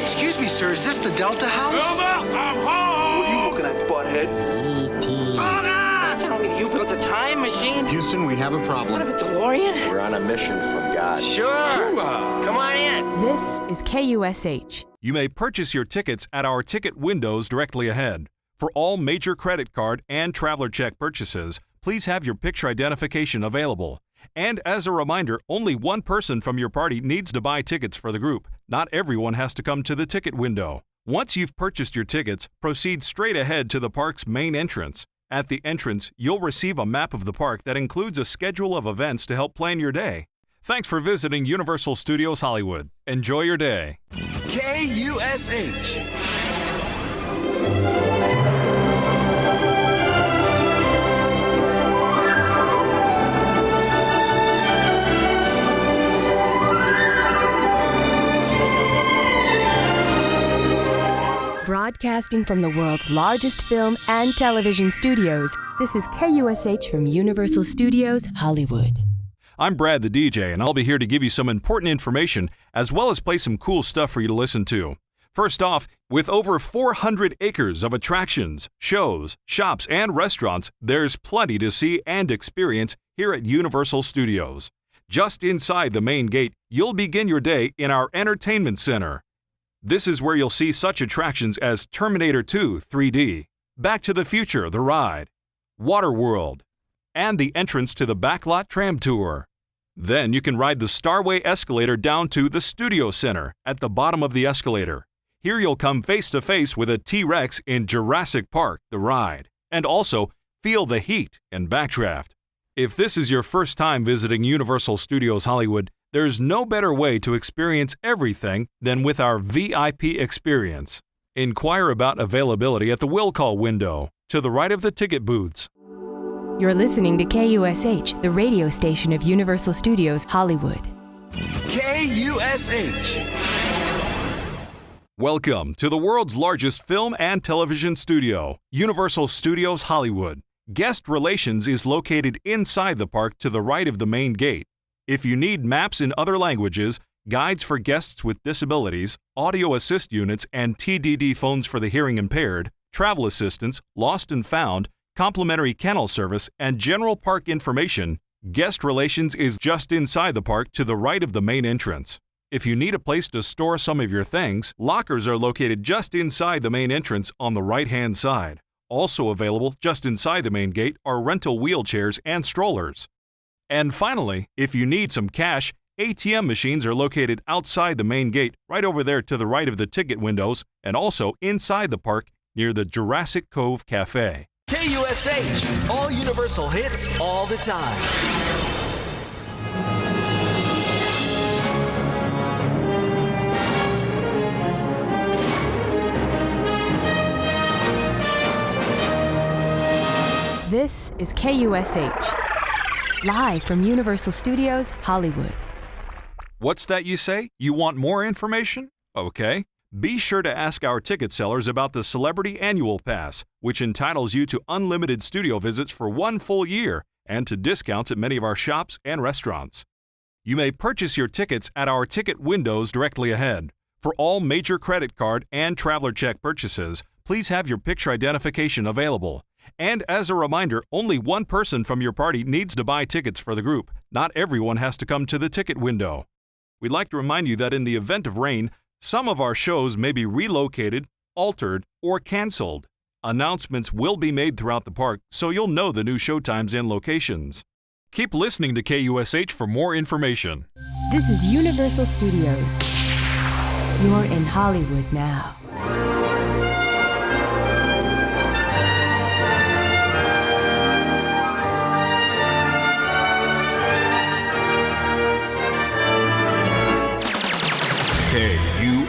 Excuse me, sir, is this the Delta House? Wilma, I'm home! What are you looking at, butthead? Father! Tell me you built a time machine? Houston, we have a problem. What, a DeLorean? We're on a mission from God. Sure. Come on in. This is KUSH. You may purchase your tickets at our ticket windows directly ahead. For all major credit card and traveler check purchases, please have your picture identification available. And as a reminder, only one person from your party needs to buy tickets for the group. Not everyone has to come to the ticket window. Once you've purchased your tickets, proceed straight ahead to the park's main entrance. At the entrance, you'll receive a map of the park that includes a schedule of events to help plan your day. Thanks for visiting Universal Studios Hollywood. Enjoy your day. KUSH. Broadcasting from the world's largest film and television studios, this is KUSH from Universal Studios Hollywood. I'm Brad the DJ, and I'll be here to give you some important information as well as play some cool stuff for you to listen to. First off, with over 400 acres of attractions, shows, shops, and restaurants, there's plenty to see and experience here at Universal Studios. Just inside the main gate, you'll begin your day in our Entertainment Center. This is where you'll see such attractions as Terminator 2 3D, Back to the Future the Ride, Waterworld, and the entrance to the Backlot Tram Tour. Then you can ride the Starway escalator down to the Studio Center at the bottom of the escalator. Here you'll come face to face with a T-Rex in Jurassic Park the Ride, and also feel the heat in Backdraft. If this is your first time visiting Universal Studios Hollywood, there's no better way to experience everything than with our VIP experience. Inquire about availability at the will call window to the right of the ticket booths. You're listening to KUSH, the radio station of Universal Studios Hollywood. KUSH. Welcome to the world's largest film and television studio, Universal Studios Hollywood. Guest Relations is located inside the park to the right of the main gate. If you need maps in other languages, guides for guests with disabilities, audio assist units and TDD phones for the hearing impaired, travel assistance, lost and found, complimentary kennel service, and general park information, Guest Relations is just inside the park to the right of the main entrance. If you need a place to store some of your things, lockers are located just inside the main entrance on the right-hand side. Also available just inside the main gate are rental wheelchairs and strollers. And finally, if you need some cash, ATM machines are located outside the main gate, right over there to the right of the ticket windows, and also inside the park near the Jurassic Cove Cafe. KUSH. All Universal hits all the time. This is KUSH, live from Universal Studios Hollywood. What's that you say? You want more information? Okay. Be sure to ask our ticket sellers about the Celebrity Annual Pass, which entitles you to unlimited studio visits for 1 full year and to discounts at many of our shops and restaurants. You may purchase your tickets at our ticket windows directly ahead. For all major credit card and traveler check purchases, please have your picture identification available. And as a reminder, only one person from your party needs to buy tickets for the group. Not everyone has to come to the ticket window. We'd like to remind you that in the event of rain, some of our shows may be relocated, altered, or canceled. Announcements will be made throughout the park, so you'll know the new showtimes and locations. Keep listening to KUSH for more information. This is Universal Studios. You're in Hollywood now.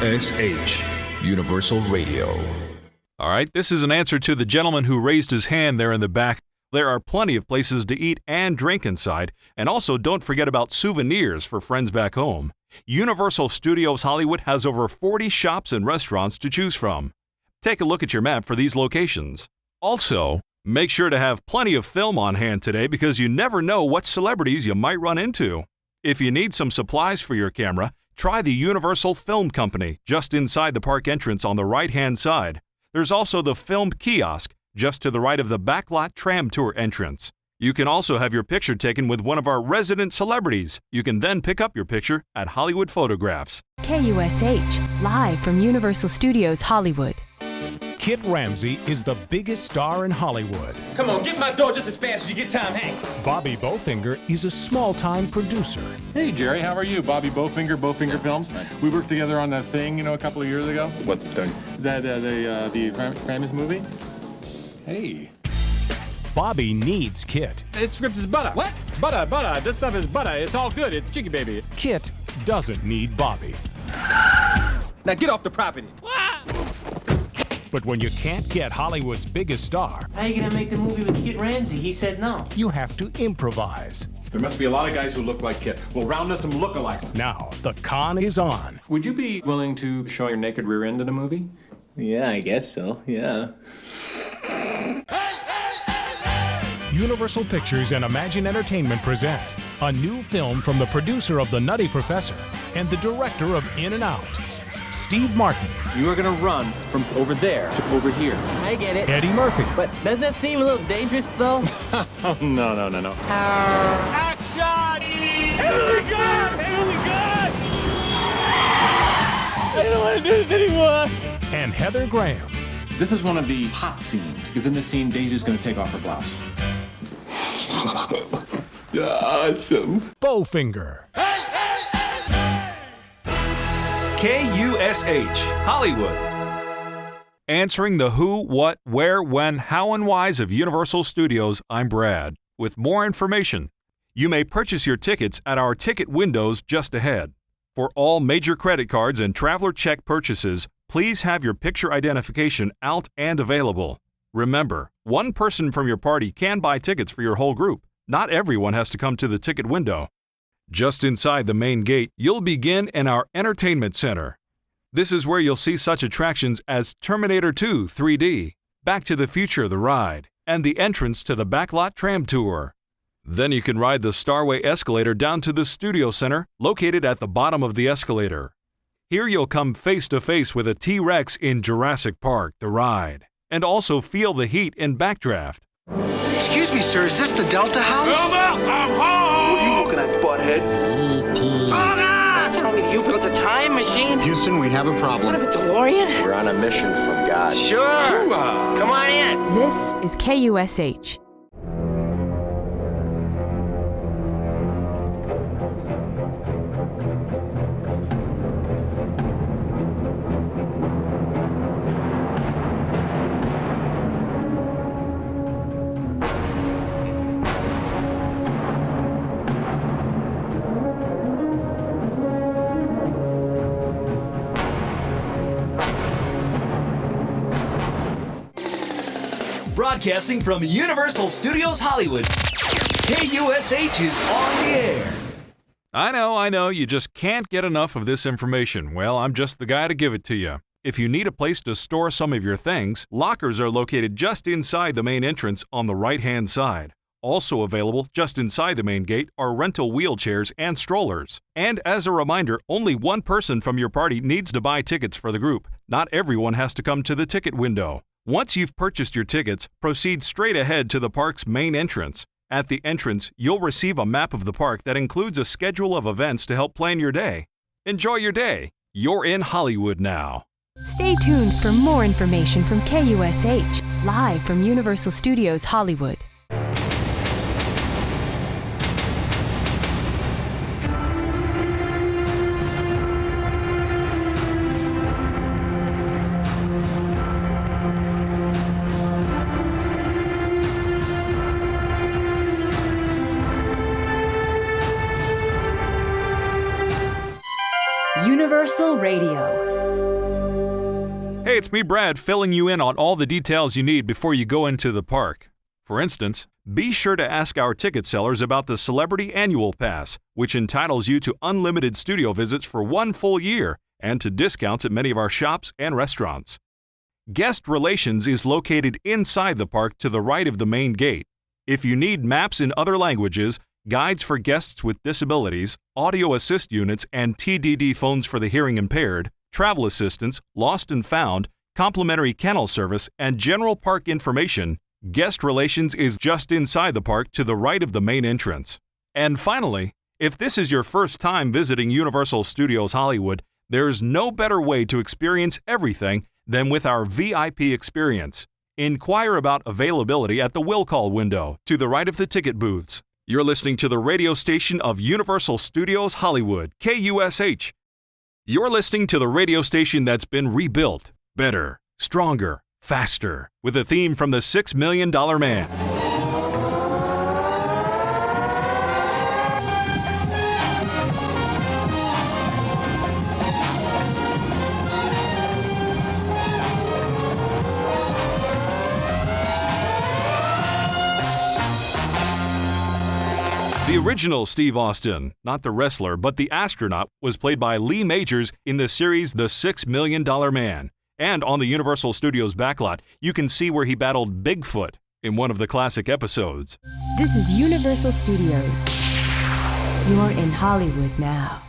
KUSH, Universal Radio. All right, this is an answer to the gentleman who raised his hand there in the back. There are plenty of places to eat and drink inside, and also don't forget about souvenirs for friends back home. Universal Studios Hollywood has over 40 shops and restaurants to choose from. Take a look at your map for these locations. Also, make sure to have plenty of film on hand today because you never know what celebrities you might run into. If you need some supplies for your camera, Try the Universal Film Company just inside the park entrance on the right-hand side. There's also the Film Kiosk just to the right of the backlot tram tour entrance. You can also have your picture taken with one of our resident celebrities. You can then pick up your picture at Hollywood Photographs. KUSH, live from Universal Studios Hollywood. Kit Ramsey is the biggest star in Hollywood. Come on, get my door just as fast as you get Tom Hanks. Bobby Bowfinger is a small-time producer. Hey, Jerry, how are you? Bobby Bowfinger, Bowfinger Films. We worked together on that thing, a couple of years ago. What thing? The famous movie. Hey. Bobby needs Kit. This script is butter. What? Butter. This stuff is butter. It's all good. It's chicken baby. Kit doesn't need Bobby. Now get off the property. But when you can't get Hollywood's biggest star, How you gonna make the movie with Kit Ramsey? He said no. you have to improvise. There must be a lot of guys who look like Kit. We'll round up some lookalikes. Now, the con is on. Would you be willing to show your naked rear end in a movie? Yeah, I guess so, yeah. Universal Pictures and Imagine Entertainment present a new film from the producer of The Nutty Professor and the director of In and Out, Steve Martin, You are gonna run from over there to over here. I get it. Eddie Murphy, But doesn't that seem a little dangerous, though? Oh, no. Action! Oh my God! Oh my God! I don't want to do this anymore. and Heather Graham. This is one of the hot scenes, because in this scene, Daisy's going to take off her blouse. Awesome. Bowfinger. KUSH, Hollywood. Answering the who, what, where, when, how, and whys of Universal Studios, I'm Brad. With more information, you may purchase your tickets at our ticket windows just ahead. For all major credit cards and traveler check purchases, please have your picture identification out and available. Remember, one person from your party can buy tickets for your whole group. Not everyone has to come to the ticket window. Just inside the main gate, you'll begin in our Entertainment Center. This is where you'll see such attractions as Terminator 2 3D, Back to the Future the Ride, and the entrance to the Backlot Tram Tour. Then you can ride the Starway escalator down to the Studio Center, located at the bottom of the escalator. Here you'll come face to face with a T-Rex in Jurassic Park the Ride, and also feel the heat in Backdraft. Excuse me, sir, is this the Delta House? I'm home! What are you looking at, butthead? Don't tell me you built a time machine. Houston, we have a problem. What, a DeLorean? We're on a mission from God. Sure. Come on in. This is KUSH. Broadcasting from Universal Studios Hollywood, KUSH is on the air. I know, you just can't get enough of this information. Well, I'm just the guy to give it to you. If you need a place to store some of your things, lockers are located just inside the main entrance on the right-hand side. Also available just inside the main gate are rental wheelchairs and strollers. And as a reminder, only one person from your party needs to buy tickets for the group. Not everyone has to come to the ticket window. Once you've purchased your tickets, proceed straight ahead to the park's main entrance. At the entrance, you'll receive a map of the park that includes a schedule of events to help plan your day. Enjoy your day. You're in Hollywood now. Stay tuned for more information from KUSH, live from Universal Studios Hollywood. Universal Radio. Hey, it's me, Brad, filling you in on all the details you need before you go into the park. For instance, be sure to ask our ticket sellers about the Celebrity Annual Pass, which entitles you to unlimited studio visits for 1 full year and to discounts at many of our shops and restaurants. Guest Relations is located inside the park to the right of the main gate. If you need maps in other languages, guides for guests with disabilities, audio assist units and TDD phones for the hearing impaired, travel assistance, lost and found, complimentary kennel service, and general park information, guest relations is just inside the park to the right of the main entrance. And finally, if this is your first time visiting Universal Studios Hollywood, there's no better way to experience everything than with our VIP experience. Inquire about availability at the will call window to the right of the ticket booths. You're listening to the radio station of Universal Studios Hollywood, KUSH. You're listening to the radio station that's been rebuilt, better, stronger, faster, with a theme from the $6 Million Man. The original Steve Austin, not the wrestler, but the astronaut, was played by Lee Majors in the series The $6 Million Man. And on the Universal Studios backlot, you can see where he battled Bigfoot in one of the classic episodes. This is Universal Studios. You're in Hollywood now.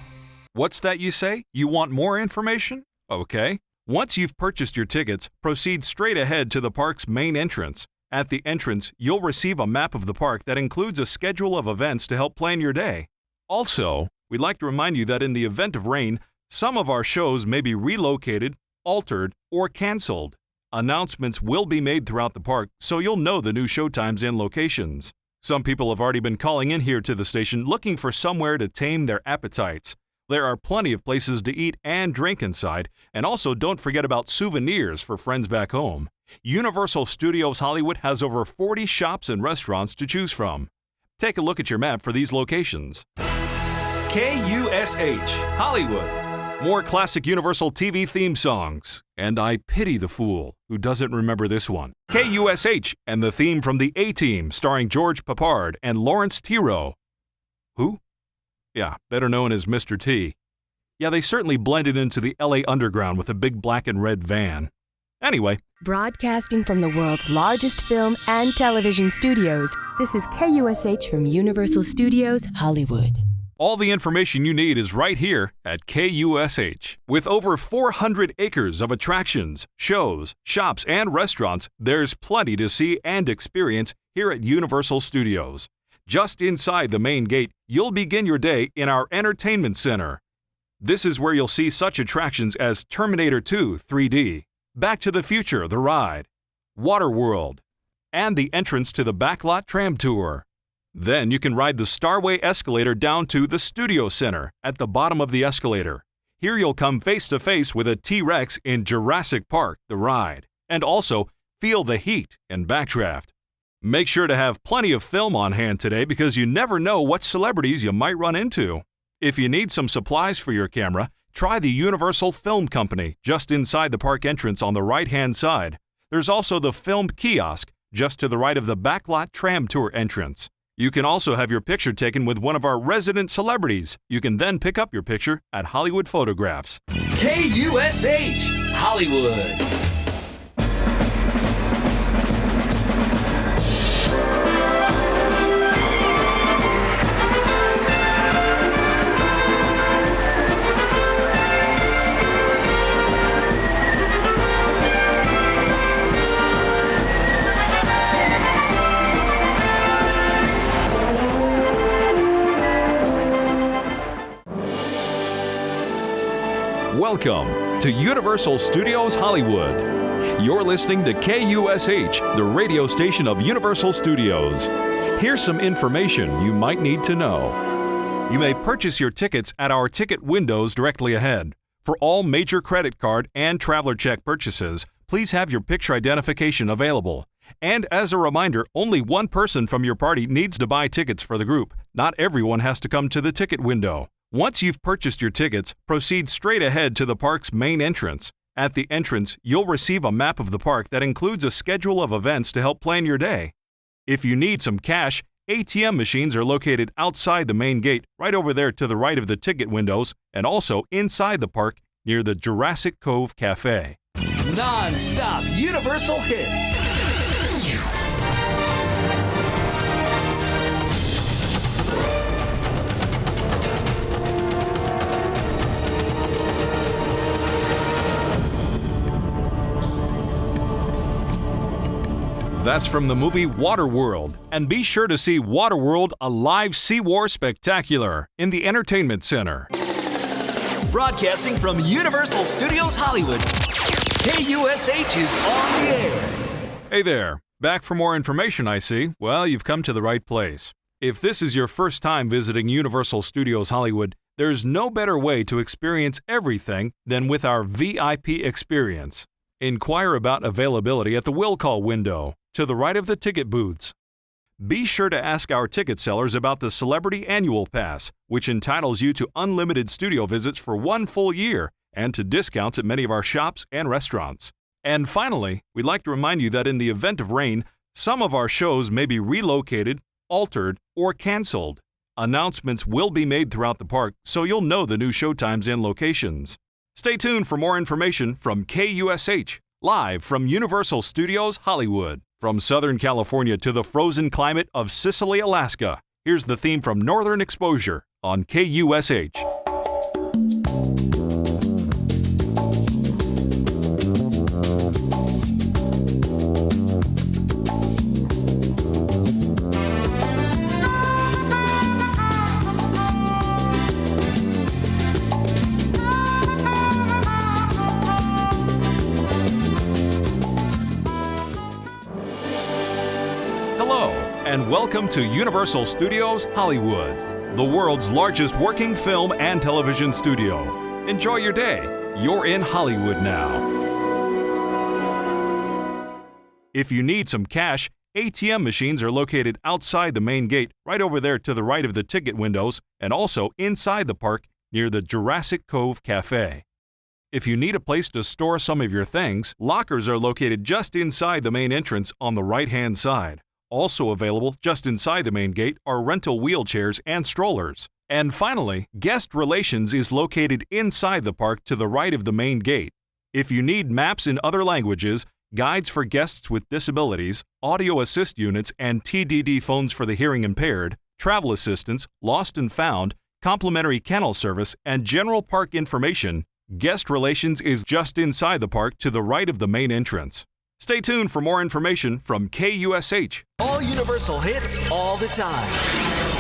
What's that you say? You want more information? Okay. Once you've purchased your tickets, proceed straight ahead to the park's main entrance. At the entrance, you'll receive a map of the park that includes a schedule of events to help plan your day. Also, we'd like to remind you that in the event of rain, some of our shows may be relocated, altered, or canceled. Announcements will be made throughout the park, so you'll know the new showtimes and locations. Some people have already been calling in here to the station looking for somewhere to tame their appetites. There are plenty of places to eat and drink inside, and also don't forget about souvenirs for friends back home. Universal Studios Hollywood has over 40 shops and restaurants to choose from. Take a look at your map for these locations. KUSH, Hollywood. More classic Universal TV theme songs. And I pity the fool who doesn't remember this one. KUSH and the theme from the A-Team starring George Papard and Lawrence Tiro. Who? Yeah, better known as Mr. T. Yeah, they certainly blended into the L.A. underground with a big black and red van. Anyway. Broadcasting from the world's largest film and television studios, this is KUSH from Universal Studios Hollywood. All the information you need is right here at KUSH. With over 400 acres of attractions, shows, shops, and restaurants, there's plenty to see and experience here at Universal Studios. Just inside the main gate, you'll begin your day in our Entertainment Center. This is where you'll see such attractions as Terminator 2 3D, Back to the Future, the ride, Waterworld, and the entrance to the Backlot Tram Tour. Then you can ride the Starway escalator down to the Studio Center at the bottom of the escalator. Here you'll come face to face with a T-Rex in Jurassic Park, the ride, and also feel the heat in Backdraft. Make sure to have plenty of film on hand today because you never know what celebrities you might run into. If you need some supplies for your camera, try the Universal Film Company just inside the park entrance on the right-hand side. There's also the Film Kiosk just to the right of the Backlot Tram Tour entrance. You can also have your picture taken with one of our resident celebrities. You can then pick up your picture at Hollywood Photographs. KUSH, Hollywood. Welcome to Universal Studios Hollywood. You're listening to KUSH, the radio station of Universal Studios. Here's some information you might need to know. You may purchase your tickets at our ticket windows directly ahead. For all major credit card and traveler check purchases, please have your picture identification available. And as a reminder, only one person from your party needs to buy tickets for the group. Not everyone has to come to the ticket window. Once you've purchased your tickets, proceed straight ahead to the park's main entrance. At the entrance, you'll receive a map of the park that includes a schedule of events to help plan your day. If you need some cash, ATM machines are located outside the main gate, right over there to the right of the ticket windows, and also inside the park near the Jurassic Cove Cafe. Non-stop Universal hits. That's from the movie Waterworld. And be sure to see Waterworld, a live Sea War spectacular in the Entertainment Center. Broadcasting from Universal Studios Hollywood, KUSH is on the air. Hey there, back for more information I see. Well, you've come to the right place. If this is your first time visiting Universal Studios Hollywood, there's no better way to experience everything than with our VIP experience. Inquire about availability at the will call window, to the right of the ticket booths. Be sure to ask our ticket sellers about the Celebrity Annual Pass, which entitles you to unlimited studio visits for 1 full year and to discounts at many of our shops and restaurants. And finally, we'd like to remind you that in the event of rain, some of our shows may be relocated, altered, or canceled. Announcements will be made throughout the park, so you'll know the new showtimes and locations. Stay tuned for more information from KUSH, live from Universal Studios Hollywood. From Southern California to the frozen climate of Sicily, Alaska, here's the theme from Northern Exposure on KUSH. And welcome to Universal Studios Hollywood, the world's largest working film and television studio. Enjoy your day. You're in Hollywood now. If you need some cash, ATM machines are located outside the main gate, right over there to the right of the ticket windows, and also inside the park near the Jurassic Cove Cafe. If you need a place to store some of your things, lockers are located just inside the main entrance on the right-hand side. Also available just inside the main gate are rental wheelchairs and strollers. And finally, guest relations is located inside the park to the right of the main gate. If you need maps in other languages, guides for guests with disabilities, audio assist units and TDD phones for the hearing impaired, travel assistance, lost and found, complimentary kennel service, and general park information, guest relations is just inside the park to the right of the main entrance. Stay tuned for more information from KUSH. All Universal hits all the time.